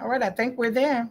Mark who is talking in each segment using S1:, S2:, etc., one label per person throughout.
S1: All right, I think we're there.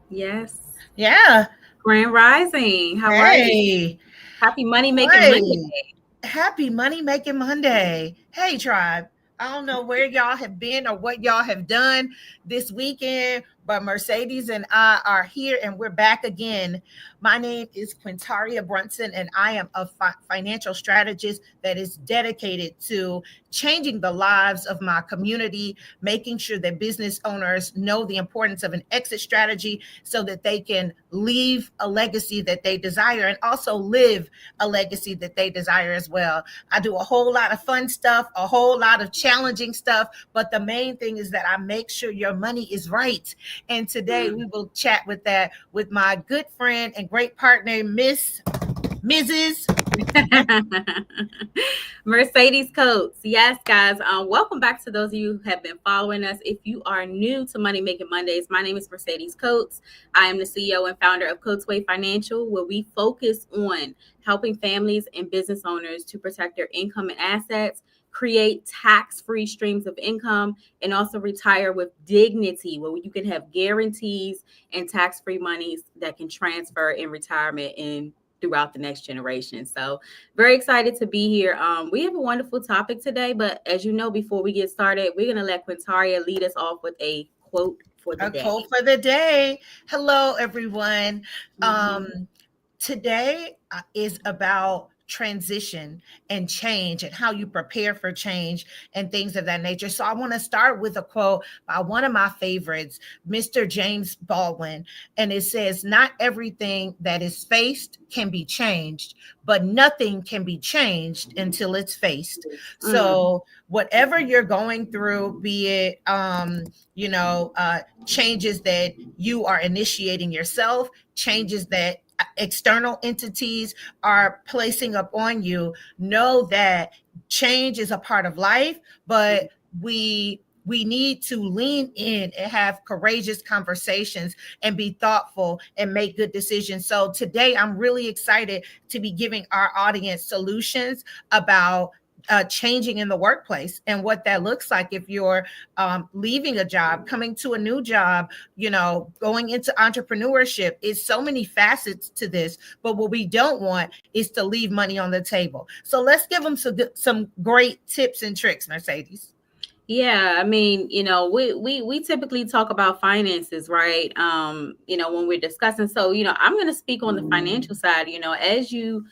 S2: Yes.
S1: Yeah.
S2: Grand Rising. How are you?
S1: Hey.
S2: Happy Money Making Monday.
S1: Hey. Happy Money Making Monday. Hey, tribe. I don't know where y'all have been or what y'all have done this weekend, but Mercedes and I are here and we're back again. My name is Quintaria Brunson, and I am a financial strategist that is dedicated to changing the lives of my community, making sure that business owners know the importance of an exit strategy so that they can leave a legacy that they desire and also live a legacy that they desire as well. I do a whole lot of fun stuff, a whole lot of challenging stuff, but the main thing is that I make sure your money is right. And today we will chat with that with my good friend and great partner, Mrs.
S2: Mercedes Coates. Yes, guys. Welcome back to those of you who have been following us. If you are new to Money Making Mondays, my name is Mercedes Coates. I am the CEO and founder of Coates Way Financial, where we focus on helping families and business owners to protect their income and assets, create tax-free streams of income, and also retire with dignity, where you can have guarantees and tax-free monies that can transfer in retirement and throughout the next generation. So very excited to be here. We have a wonderful topic today, but as you know, before we get started, we're going to let Quintaria lead us off with a quote for the
S1: A
S2: day.
S1: quote for the day. Hello, everyone.
S2: Mhm.
S1: Today is about transition and change and how you prepare for change and things of that nature. So I want to start with a quote by one of my favorites, Mr. James Baldwin. And it says, "Not everything that is faced can be changed, but nothing can be changed until it's faced."
S2: Mm.
S1: So whatever you're going through, be it changes that you are initiating yourself, changes that external entities are placing upon you, know that change is a part of life, but we need to lean in and have courageous conversations and be thoughtful and make good decisions. So today I'm really excited to be giving our audience solutions about changing in the workplace and what that looks like if you're leaving a job, coming to a new job, going into entrepreneurship. Is so many facets to this, but what we don't want is to leave money on the table. So let's give them some great tips and tricks, Mercedes.
S2: Yeah, I mean, we typically talk about finances, right? When we're discussing. So, I'm going to speak on the financial side. As you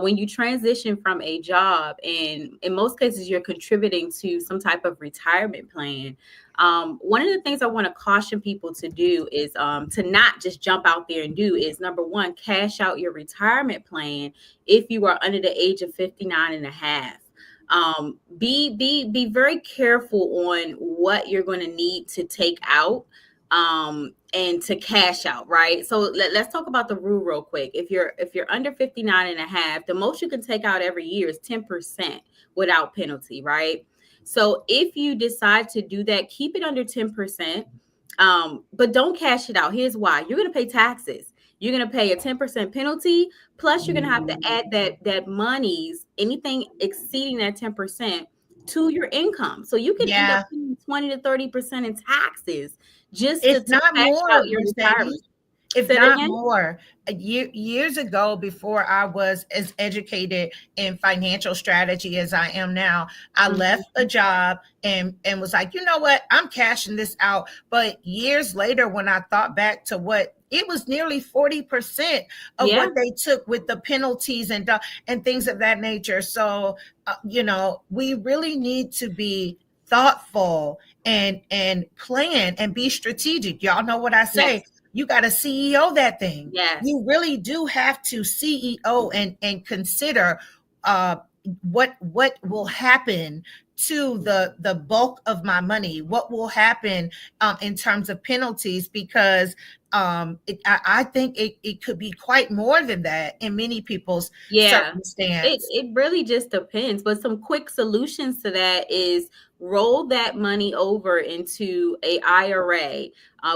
S2: when you transition from a job, and in most cases you're contributing to some type of retirement plan. One of the things I want to caution people to do is to not just jump out there and do is, number one, cash out your retirement plan if you are under the age of 59 and a half. Be very careful on what you're going to need to take out and to cash out, right? So let's talk about the rule real quick. If you're under 59 and a half, the most you can take out every year is 10% without penalty, right? So if you decide to do that, keep it under 10%. But don't cash it out. Here's why: you're going to pay taxes. You're going to pay a 10% penalty. Plus, you're going to have to add that monies, anything exceeding that 10%, to your income. So you can end up
S1: Yeah,
S2: paying 20 to 30% in taxes just to
S1: it's not
S2: cash
S1: more,
S2: out your retirement.
S1: Mercedes. If
S2: Say that
S1: not
S2: again.
S1: more. Years ago, before I was as educated in financial strategy as I am now, I left
S2: Mhm.
S1: a job and was like, you know what, I'm cashing this out. But years later, when I thought back to what it was, nearly 40% of
S2: Yeah.
S1: what they took with the penalties and things of that nature. So we really need to be thoughtful and plan and be strategic. Y'all know what I say:
S2: Yes.
S1: you got to CEO that thing.
S2: Yes.
S1: You really do have to CEO and consider uh, what will happen to the bulk of my money. What will happen in terms of penalties? Because I think it could be quite more than that in many people's
S2: Yeah, it
S1: circumstance.
S2: it really just depends. But some quick solutions to that is roll that money over into a IRA,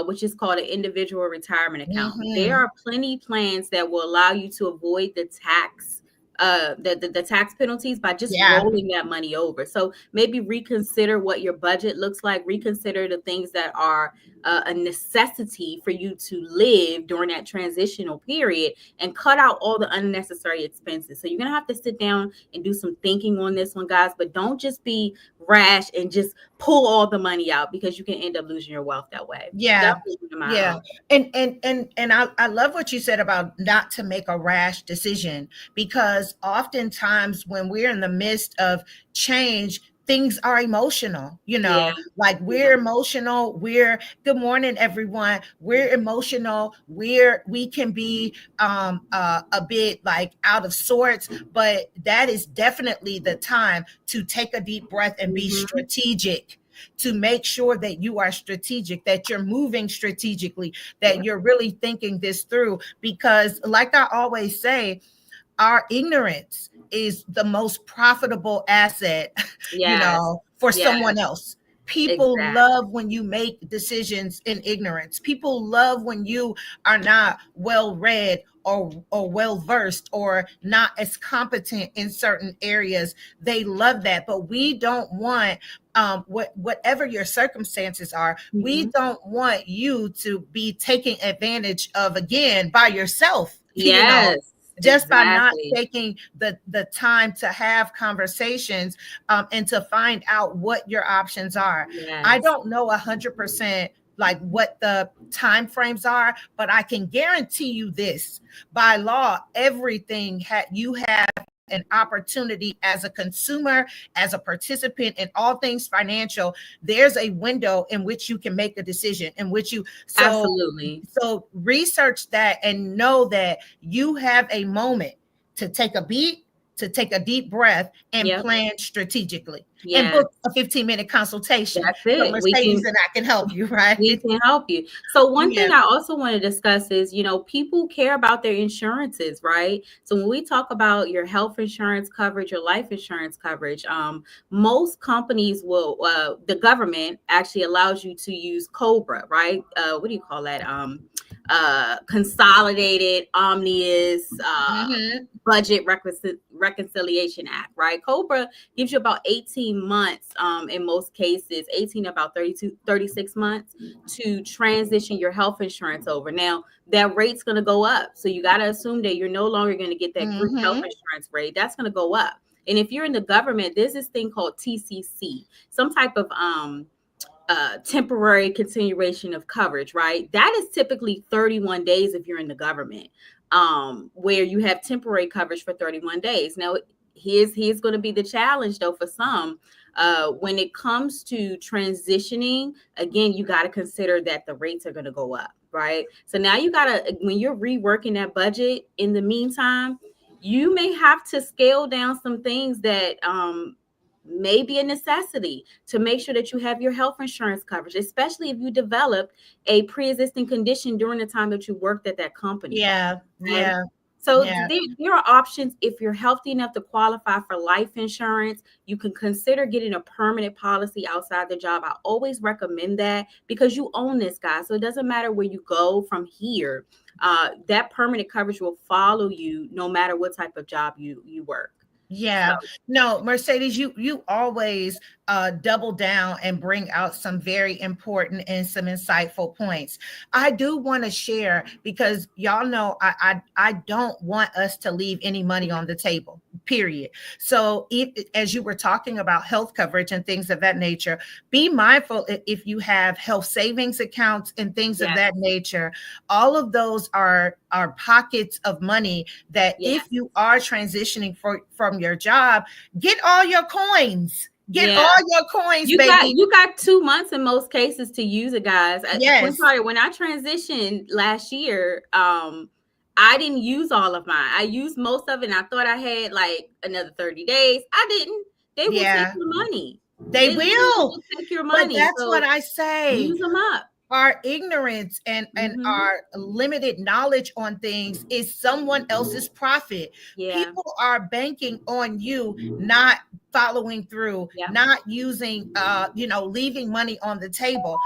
S2: which is called an individual retirement account. There
S1: Hmm.
S2: are plenty plans that will allow you to avoid the tax the tax penalties by just
S1: Yeah.
S2: rolling that money over. So maybe reconsider what your budget looks like, reconsider the things that are a necessity for you to live during that transitional period, and cut out all the unnecessary expenses. So you're gonna have to sit down and do some thinking on this one, guys, but don't just be rash and just pull all the money out, because you can end up losing your wealth that way.
S1: Yeah.
S2: Definitely
S1: Yeah. And I love what you said about not to make a rash decision, because oftentimes when we're in the midst of change, things are emotional,
S2: yeah,
S1: like
S2: yeah.
S1: we're emotional. Good morning, everyone. We're emotional. We can be a bit like out of sorts, but that is definitely the time to take a deep breath and be
S2: Mhm.
S1: strategic, to make sure that you are strategic, that you're moving strategically, that
S2: Yep.
S1: you're really thinking this through. Because, like I always say, our ignorance is the most profitable asset,
S2: Yes.
S1: for
S2: Yes.
S1: someone else. People
S2: Exactly.
S1: love when you make decisions in ignorance. People love when you are not well read or well versed or not as competent in certain areas. They love that. But we don't want whatever your circumstances are, we
S2: Mhm.
S1: don't want you to be taken advantage of again by yourself,
S2: Yes,
S1: just by not
S2: exactly.
S1: taking the time to have conversations, and to find out what your options are. I
S2: Yes.
S1: don't know 100% like what the time frames are, but I can guarantee you this: by law, everything you have an opportunity as a consumer, as a participant in all things financial. There's a window in which you can make a decision, in which you
S2: Absolutely.
S1: so research that and know that you have a moment to take a beat, to take a deep breath and
S2: Yep.
S1: plan strategically, and
S2: Yes.
S1: book a 15-minute consultation
S2: That's
S1: so
S2: it.
S1: Mercedes and I can help you,
S2: We
S1: right?
S2: can help you. So one
S1: Yeah.
S2: thing I also want to discuss is, people care about their insurances, right? So when we talk about your health insurance coverage, your life insurance coverage, most companies will, the government actually allows you to use Cobra, right? What do you call that? Consolidated Omnibus
S1: Hmm.
S2: Budget Reconciliation Act, right? Cobra gives you about 18 months, in most cases, 18 about 32, 36 months to transition your health insurance over. Now, that rate's going to go up. So you got to assume that you're no longer going to get that group health
S1: Hmm.
S2: insurance rate. That's going to go up. And if you're in the government, there's this thing called TCC, some type of temporary continuation of coverage, right? That is typically 31 days if you're in the government, where you have temporary coverage for 31 days. Now, here's going to be the challenge, though, for some. When it comes to transitioning, again, you got to consider that the rates are going to go up, right? So now you got to, when you're reworking that budget, in the meantime, you may have to scale down some things that may be a necessity to make sure that you have your health insurance coverage, especially if you developed a pre-existing condition during the time that you worked at that company.
S1: Yeah.
S2: Okay.
S1: Yeah.
S2: So
S1: Yeah.
S2: there are options. If you're healthy enough to qualify for life insurance, you can consider getting a permanent policy outside the job. I always recommend that, because you own this, guy. So it doesn't matter where you go from here. That permanent coverage will follow you no matter what type of job you work. So
S1: Yeah. No, Mercedes, you always double down and bring out some very important and some insightful points. I do want to share, because y'all know I don't want us to leave any money on the table. Period. So as you were talking about health coverage and things of that nature, be mindful if you have health savings accounts and things of
S2: yeah,
S1: that nature. All of those are pockets of money that,
S2: yeah,
S1: if you are transitioning from your job, get all your coins. Get
S2: yeah.
S1: all your coins,
S2: You got
S1: baby.
S2: you got 2 months in most cases to use it, guys.
S1: Yes.
S2: When I transitioned last year, I didn't use all of mine. I used most of it, and I thought I had like another 30 days. I didn't. They will take
S1: Yeah,
S2: your money.
S1: they
S2: They literally
S1: will.
S2: will take your
S1: But
S2: money.
S1: that's what
S2: So
S1: I say.
S2: use them up.
S1: Our ignorance and
S2: Hmm.
S1: our limited knowledge on things is someone else's profit.
S2: Yeah.
S1: People are banking on you not following through,
S2: Yeah.
S1: not using, leaving money on the table.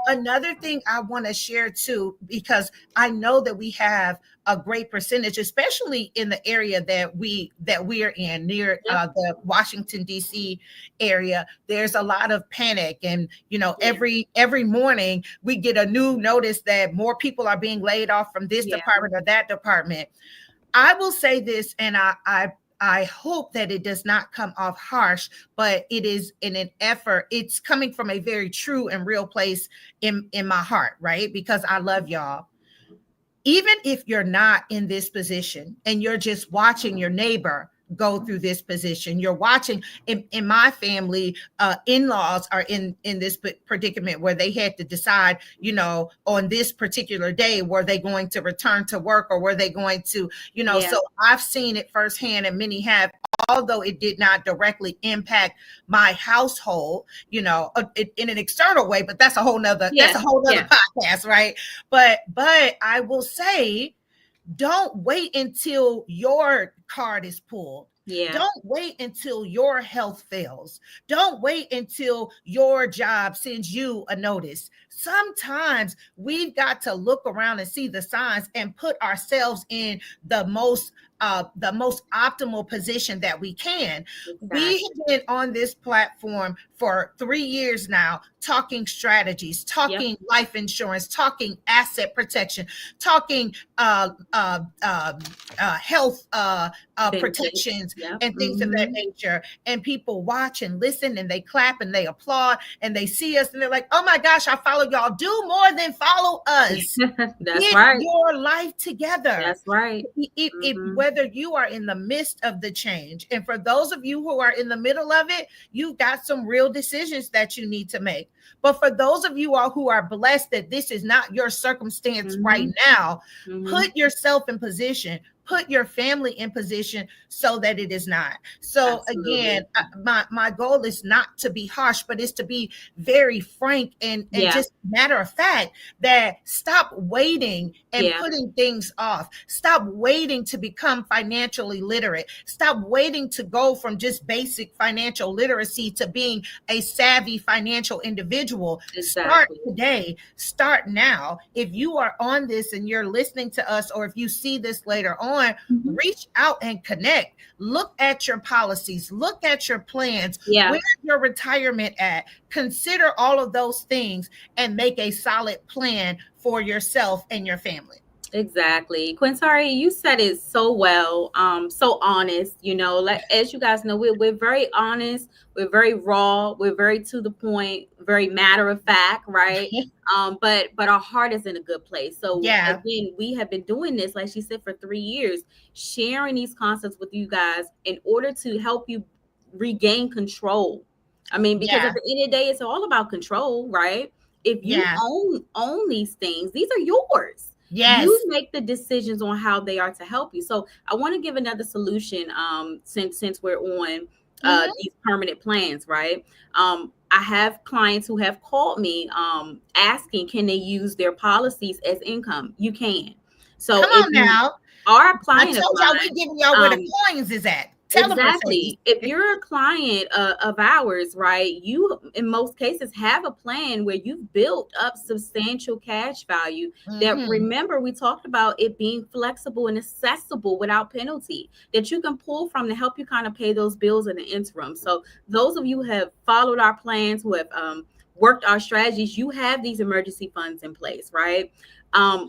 S1: Another thing I want to share too, because I know that we have a great percentage, especially in the area that we are in, near
S2: Yep.
S1: the Washington D.C. area. There's a lot of panic, and
S2: Yeah.
S1: every morning we get a new notice that more people are being laid off from this
S2: Yeah.
S1: department or that department. I will say this, and I hope that it does not come off harsh, but it is in an effort. It's coming from a very true and real place in my heart, right? Because I love y'all. Even if you're not in this position and you're just watching your neighbor go through this position, you're watching. In my family, in-laws are in this predicament where they had to decide, on this particular day, were they going to return to work, or were they going to,
S2: Yeah.
S1: so I've seen it firsthand, and many have, although it did not directly impact my household, in an external way. But that's
S2: Yeah.
S1: a whole nother
S2: Yeah.
S1: podcast, right? But I will say, don't wait until your card is pulled.
S2: Yeah.
S1: Don't wait until your health fails. Don't wait until your job sends you a notice. Sometimes we've got to look around and see the signs and put ourselves in the most optimal position that we can. We
S2: Exactly.
S1: have been on this platform for 3 years now, talking strategies,
S2: Yep.
S1: talking life insurance, talking asset protection, talking health
S2: Benefits.
S1: protections
S2: Yep.
S1: and things of that
S2: Mm-hmm.
S1: nature. And people watch and listen, and they clap and they applaud, and they see us, and they're like, "Oh my gosh, I follow y'all. Do more than follow us.
S2: That's
S1: Get
S2: right.
S1: your life together."
S2: That's right. Mm-hmm.
S1: Whether you are in the midst of the change, and for those of you who are in the middle of it, you've got some real decisions that you need to make. But for those of you all who are blessed that this is not your circumstance right
S2: Mm-hmm.
S1: now,
S2: Mm-hmm.
S1: put yourself in position, put your family in position so that it is not. So again,
S2: Absolutely.
S1: my goal is not to be harsh, but is to be very frank and
S2: Yeah.
S1: just matter of fact, that stop waiting and
S2: Yeah.
S1: putting things off. Stop waiting to become financially literate. Stop waiting to go from just basic financial literacy to being a savvy financial individual. Start
S2: Exactly.
S1: today. Start now. If you are on this and you're listening to us, or if you see this later on,
S2: Mm-hmm.
S1: reach out and connect. Look at your policies, look at your plans.
S2: Yeah.
S1: Where's your retirement at? Consider all of those things and make a solid plan for yourself and your family.
S2: Exactly. Quintari, you said it so well, so honest, as you guys know, we're very honest, we're very raw, we're very to the point, very matter of fact, right? But our heart is in a good place. So
S1: Yeah.
S2: again, we have been doing this, like she said, for 3 years, sharing these concepts with you guys in order to help you regain control. I mean, because at
S1: Yeah.
S2: the end of the day, it's all about control, right? If you
S1: Yeah.
S2: own these things, these are yours. You
S1: Yes.
S2: make the decisions on how they are to help you. So I want to give another solution, since we're on
S1: Hmm.
S2: these permanent plans, right? I have clients who have called me, asking, can they use their policies as income? You can. So
S1: Come
S2: if
S1: on
S2: you
S1: now.
S2: are a
S1: I
S2: client of
S1: told y'all we
S2: mine,
S1: giving y'all where the
S2: um,
S1: coins is at. Tell them, Mercedes.
S2: exactly. If you're a client of ours, right, you in most cases have a plan where you've built up substantial cash value that,
S1: Hmm.
S2: remember, we talked about it being flexible and accessible without penalty, that you can pull from to help you kind of pay those bills in the interim. So those of you who have followed our plans, who have worked our strategies, you have these emergency funds in place, right?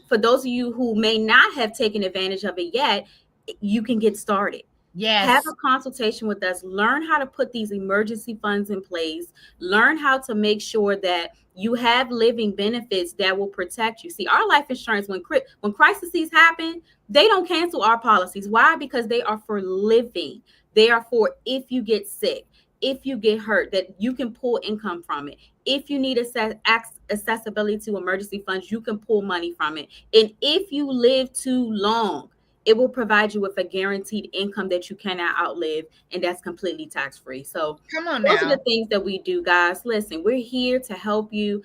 S2: For those of you who may not have taken advantage of it yet, you can get started. Have
S1: Yes.
S2: a consultation with us, learn how to put these emergency funds in place, learn how to make sure that you have living benefits that will protect you. See, our life insurance, when crises happen, they don't cancel our policies. Why? Because they are for living. They are for if you get sick, if you get hurt, that you can pull income from it. If you need accessibility to emergency funds, you can pull money from it. And if you live too long, it will provide you with a guaranteed income that you cannot outlive, and that's completely tax free. So
S1: Come on
S2: those are the
S1: now.
S2: things that we do, guys. Listen, we're here to help you.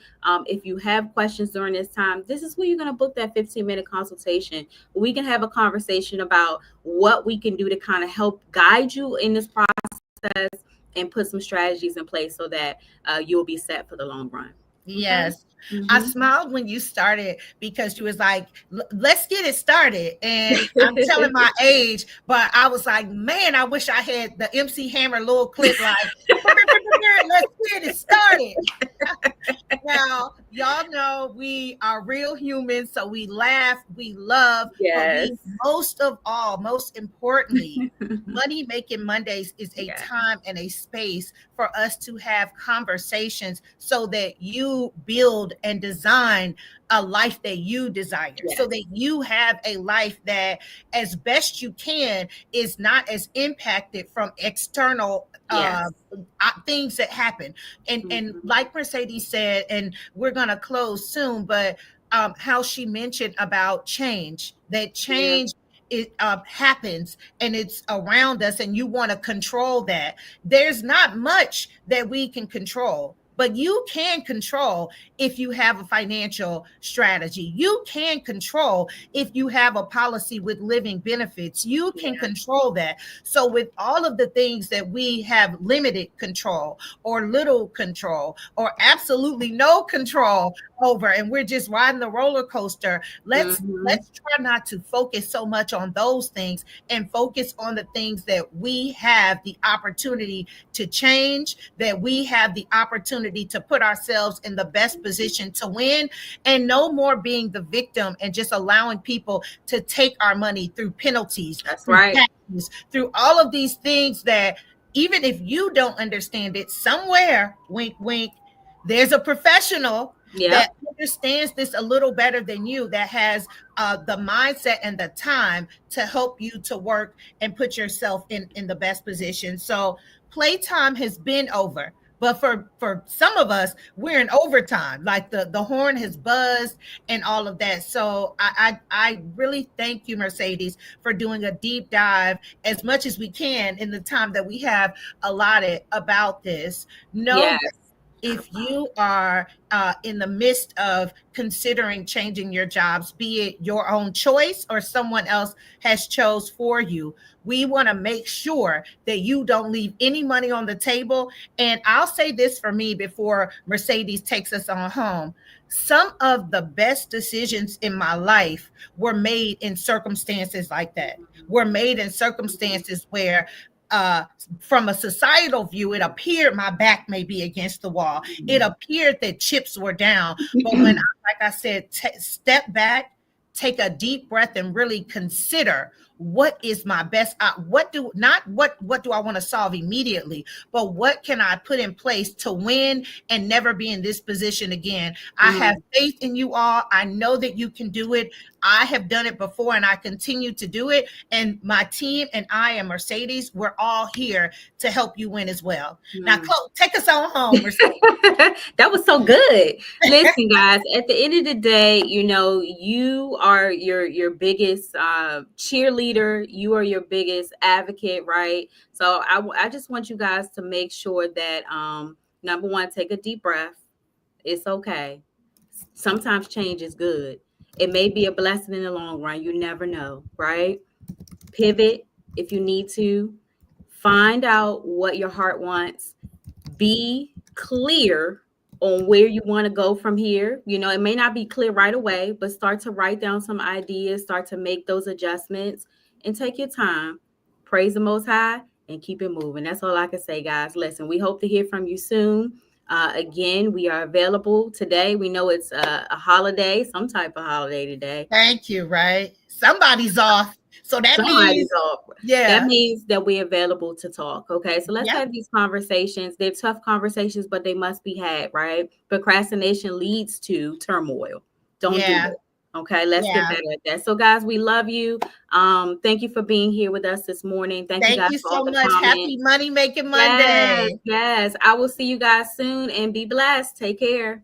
S2: If you have questions during this time, this is where you're going to book that 15-minute consultation. We can have a conversation about what we can do to kind of help guide you in this process, and put some strategies in place so that you'll be set for the long run. Okay.
S1: Yes. I
S2: Mm-hmm.
S1: smiled when you started because you was like, Let's get it started." And I'm telling my age, but I was like, man, I wish I had the MC Hammer little clip like, let's get it started. Now, y'all know we are real humans, so we laugh, we love, but
S2: Yes.
S1: we most of all, most importantly, Money Making Mondays is a
S2: Yeah.
S1: time and a space for us to have conversations so that you build and design a life that you desire, so
S2: Yes.
S1: that you have a life that, as best you can, is not as impacted from external
S2: Yes.
S1: things that happen. And
S2: Mm-hmm.
S1: like Mercedes said, and we're gonna close soon, but how she mentioned about change, that
S2: Yeah.
S1: change it happens and it's around us, and you want to control that. There's not much that we can control, but you can control if you have a financial strategy. You can control if you have a policy with living benefits. You can
S2: Yeah.
S1: control that. So, with all of the things that we have limited control or little control or absolutely no control over, and we're just riding the roller coaster,
S2: Mm-hmm.
S1: let's try not to focus so much on those things and focus on the things that we have the opportunity to change, that we have the opportunity to put ourselves in the best position to win, and no more being the victim and just allowing people to take our money through penalties,
S2: That's
S1: through
S2: right.
S1: taxes, through all of these things that, even if you don't understand it, somewhere, wink, wink, there's a professional that
S2: Yep.
S1: understands this a little better than you, that has the mindset and the time to help you to work and put yourself in the best position. So playtime has been over. But for some of us, we're in overtime. Like the horn has buzzed and all of that. So I really thank you, Mercedes, for doing a deep dive as much as we can in the time that we have allotted about this. Know
S2: Yes.
S1: if you are in the midst of considering changing your jobs, be it your own choice or someone else has chose for you, we want to make sure that you don't leave any money on the table. And I'll say this for me before Mercedes takes us on home. Some of the best decisions in my life were made in circumstances like that, were made in circumstances where uh, from a societal view, it appeared my back may be against the wall. It appeared that chips were down. But when, like I said, step back, take a deep breath, and really consider what is my best. What do I want to solve immediately, but what can I put in place to win and never be in this position again? I have
S2: Mm.
S1: faith in you all. I know that you can do it. I have done it before, and I continue to do it. And my team and I and Mercedes, we're all here to help you win as well. Now,
S2: Mm.
S1: Chloe, take us on home, Mercedes.
S2: That was so good. Listen, guys, at the end of the day, you are your biggest cheerleader. You are your biggest advocate, right? So I just want you guys to make sure that number one, take a deep breath. It's okay. Sometimes change is good. It may be a blessing in the long run. You never know, right? Pivot if you need to. Find out what your heart wants. Be clear on where you want to go from here. It may not be clear right away, but start to write down some ideas, start to make those adjustments, and take your time. Praise the Most High and keep it moving. That's all I can say, guys. Listen, we hope to hear from you soon. Again, we are available today. We know it's a holiday, some type of holiday today.
S1: Thank you, right? Somebody's off. So that
S2: Somebody's
S1: means,
S2: off. That
S1: yeah,
S2: means that we're available to talk. Okay. So let's
S1: yeah,
S2: have these conversations. They're tough conversations, but they must be had, right? Procrastination leads to turmoil. Don't do
S1: yeah,
S2: it. Okay. Let's get
S1: yeah.
S2: better at that. So, guys, we love you. Thank you for being here with us this morning. Thank you
S1: Thank
S2: guys
S1: you
S2: for all
S1: so
S2: the
S1: much. Happy
S2: comments.
S1: Money Making
S2: Yes,
S1: Monday.
S2: yes. I will see you guys soon and be blessed. Take care.